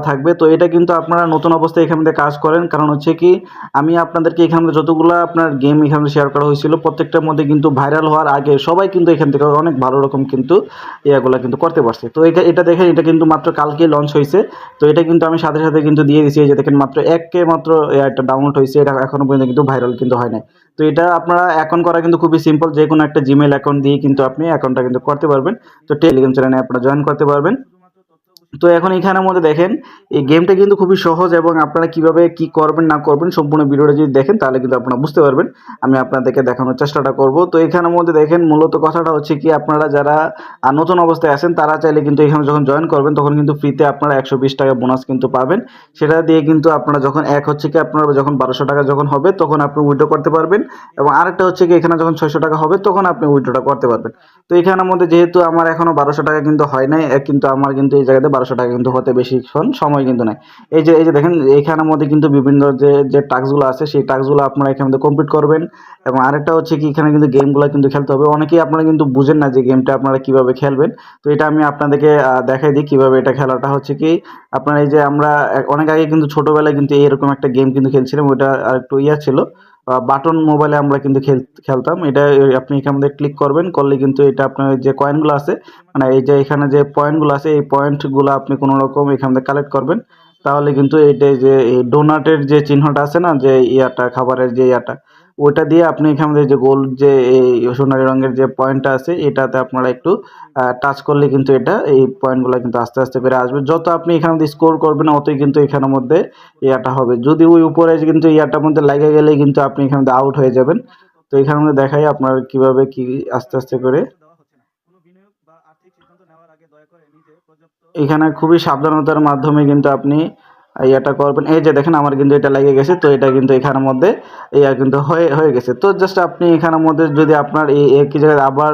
থাকবে। তো এটা কিন্তু আপনারা নতুন অবস্থায় এখান থেকে কাজ করেন, কারণ হচ্ছে কি আমি আপনাদেরকে এখান থেকে যতগুলো আপনার গেম এখানে শেয়ার করা হয়েছিল প্রত্যেকটার মধ্যে কিন্তু ভাইরাল হওয়ার আগে সবাই কিন্তু এখান থেকে অনেক ভালো রকম কিন্তু ইয়াগুলো কিন্তু করতে পারছে। তো এটা দেখেন, এটা কিন্তু মাত্র কালকেই লঞ্চ হয়েছে। তো এটা কিন্তু আমি সাথে সাথে কিন্তু দিয়ে দিচ্ছি। এই যে দেখেন মাত্র 1K মাত্র এটা ডাউনলোড হয়েছে, এটা এখনো পর্যন্ত কিন্তু ভাইরাল কিন্তু হয় নাই। তো এটা আপনারা অ্যাকাউন্ট করা কিন্তু খুবই সিম্পল, যে কোনো একটা জিমেল অ্যাকাউন্ট দিয়ে কিন্তু আপনি অ্যাকাউন্টটা কিন্তু করতে পারবেন। তো টেলিগ্রাম চ্যানেলে আপনারা জয়েন করতে পারবেন। তো এখন এখানের মধ্যে দেখেন এই গেমটা কিন্তু খুবই সহজ, এবং আপনারা কিভাবে কি করবেন না করবেন সম্পূর্ণ ভিডিওটা যদি দেখেন তাহলে কিন্তু আপনারা বুঝতে পারবেন। আমি আপনাদেরকে দেখানোর চেষ্টাটা করব। তো এখানের মধ্যে দেখেন মূলত কথাটা হচ্ছে কি আপনারা যারা নতুন অবস্থায় আছেন তারা চাইলে কিন্তু এখানে যখন জয়েন করবেন তখন কিন্তু ফ্রিতে আপনারা 120 টাকা বোনাস কিন্তু পাবেন। সেটা দিয়ে কিন্তু আপনারা যখন এক হচ্ছে কি আপনারা যখন 1200 টাকা যখন হবে তখন আপনি উইথড্র করতে পারবেন, এবং আরেকটা হচ্ছে কি এখানে যখন 600 টাকা হবে তখন আপনি উইথড্রটা করতে পারবেন। তো এখানের মধ্যে যেহেতু আমার এখনো 1200 টাকা কিন্তু হয় নাই, কিন্তু আমার কিন্তু এই জায়গাতে 1200 টাকা কিন্তু হতে বেশিক্ষণ সময় কিন্তু নাই। এই যে দেখেন এখানের মধ্যে কিন্তু বিভিন্ন যে টাস্কগুলো আছে সেই টাস্কগুলো আপনারা এখানে মধ্যে কমপ্লিট করবেন। এবং আরেকটা হচ্ছে কি এখানে কিন্তু গেমগুলো কিন্তু খেলতে হবে। অনেকেই আপনারা কিন্তু বুঝেন না যে গেমটা আপনারা কিভাবে খেলবেন। তো এটা আমি আপনাদেরকে দেখাই দিই কিভাবে এটা খেলাটা হচ্ছে কি আপনারা এই যে আমরা অনেক আগে কিন্তু ছোটবেলায় কিন্তু এরকম একটা গেম কিন্তু খেলছিলাম, ওইটা আর একটু ইয়া ছিল, বাটন মোবাইলে আমরা কিন্তু খেলতাম। এটা আপনি এখান থেকে ক্লিক করবেন, করলে কিন্তু এটা আপনার যে কয়েনগুলো আছে মানে এই যে এখানে যে পয়েন্টগুলো আছে এই পয়েন্টগুলো আপনি কোনো রকম এখান থেকে কালেক্ট করবেন। তাহলে কিন্তু এইটা যে এই ডোনাটের যে চিহ্নটা আছে না, যে ইয়াটা খাবারের যে ইয়াটা, ওইটা দিয়ে আপনি এখান থেকে যে গোল যে এই সোনালী রঙের যে পয়েন্টটা আছে এটাতে আপনারা একটু টাচ করলে কিন্তু এটা এই পয়েন্টগুলো কিন্তু আস্তে আস্তে করে আসবে। যত আপনি এখান থেকে স্কোর করবেন অতই কিন্তু এখানের মধ্যে ইয়াটা হবে। যদি ওই উপরে কিন্তু ইয়াটার মধ্যে লাগে গেলে কিন্তু আপনি এখান থেকে আউট হয়ে যাবেন। তো এখানের মধ্যে দেখাই আপনার কিভাবে কি আস্তে আস্তে করে এখানে খুবই সাবধানতার মাধ্যমে কিন্তু আপনি ইয়াটা করবেন। এই যে দেখেন আমার কিন্তু এটা লেগে গেছে, তো এটা কিন্তু এখানের মধ্যে ইয়া কিন্তু হয়ে গেছে। তো জাস্ট আপনি এখানের মধ্যে যদি আপনার এই একই জায়গায় আবার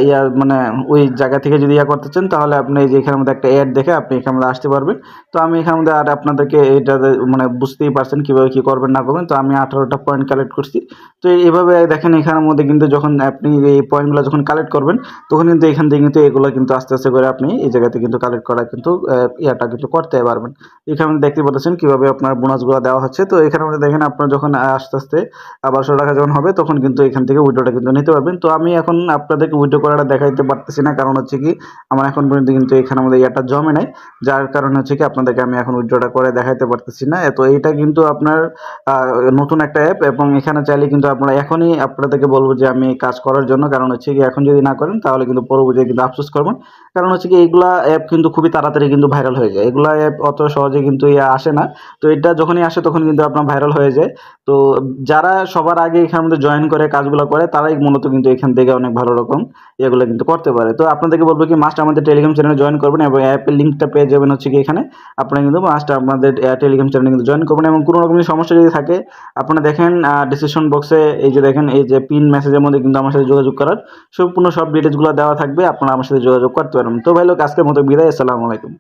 ইয়া মানে ওই জায়গা থেকে যদি ইয়া করতে চান তাহলে আপনি এই যে এখানের মধ্যে একটা অ্যাড দেখে আপনি এখানের মধ্যে আসতে পারবেন। তো আমি এখানের মধ্যে আর আপনাদেরকে এটা মানে বুঝতেই পারছেন কীভাবে কী করবেন না করবেন। তো আমি 18টা পয়েন্ট কালেক্ট করছি। তো এইভাবে দেখেন এখানের মধ্যে কিন্তু যখন আপনি এই পয়েন্টগুলো যখন কালেক্ট করবেন তখন কিন্তু এখান থেকে কিন্তু এগুলো কিন্তু আস্তে আস্তে করে আপনি এই জায়গাতে কিন্তু কালেক্ট করা কিন্তু ইয়াটা কিন্তু করতে পারবেন। এখানে দেখতে পাচ্ছেন কিভাবে আপনার বোনাসগুলো দেওয়া হচ্ছে। তো এখানে মধ্যে দেখেন আপনার যখন আস্তে আস্তে 1200 টাকা যখন হবে তখন কিন্তু এখান থেকে উইথড্রটা কিন্তু নিতে পারবেন। তো আমি এখন আপনাদেরকে উইথড্র করাটা দেখাইতে পারতেছি না, কারণ হচ্ছে কি আমার এখন পর্যন্ত কিন্তু এখানের মধ্যে ইয়াটা জমে নাই, যার কারণে হচ্ছে কি আপনাদেরকে আমি এখন উইথড্রটা করে দেখাইতে পারতেছি না। তো এইটা কিন্তু আপনার নতুন একটা অ্যাপ, এবং এখানে চাইলে কিন্তু আপনারা এখনই আপনাদেরকে বলবো যে আমি কাজ করার জন্য, কারণ হচ্ছে কি এখন যদি না করেন তাহলে কিন্তু পরবর্তীতে কিন্তু আফসোস করবেন। কারণ হচ্ছে কি এইগুলা অ্যাপ কিন্তু খুবই তাড়াতাড়ি কিন্তু ভাইরাল হয়ে যায়, এগুলা অ্যাপ অত সহজে কিন্তু আসে না। তো এটা যখনই আসে তখন কিন্তু আপনার ভাইরাল হয়ে যায়। তো যারা সবার আগে এখানের মধ্যে জয়েন করে কাজগুলো করে তারাই মূলত কিন্তু এখান থেকে অনেক ভালো রকম এগুলো কিন্তু করতে পারে। তো আপনাদেরকে বলবো কি মাস্ট আমাদের টেলিগ্রাম চ্যানেলে জয়েন করবেন, এবং অ্যাপের লিঙ্কটা পেয়ে যাবেন হচ্ছে কি এখানে। আপনারা কিন্তু মাস্ট আমাদের টেলিগ্রাম চ্যানেলে কিন্তু জয়েন করবেন, এবং কোনো রকমের সমস্যা যদি থাকে আপনারা দেখেন ডিসক্রিপশন বক্সে এই যে দেখেন এই যে পিন মেসেজের মধ্যে কিন্তু আমার সাথে যোগাযোগ করার সম্পূর্ণ সব ডিটেলসগুলো দেওয়া থাকবে, আপনারা আমার সাথে যোগাযোগ করতে পারবেন। তো ভাই লোক আজকের মতো বিদায়, আসসালামু আলাইকুম।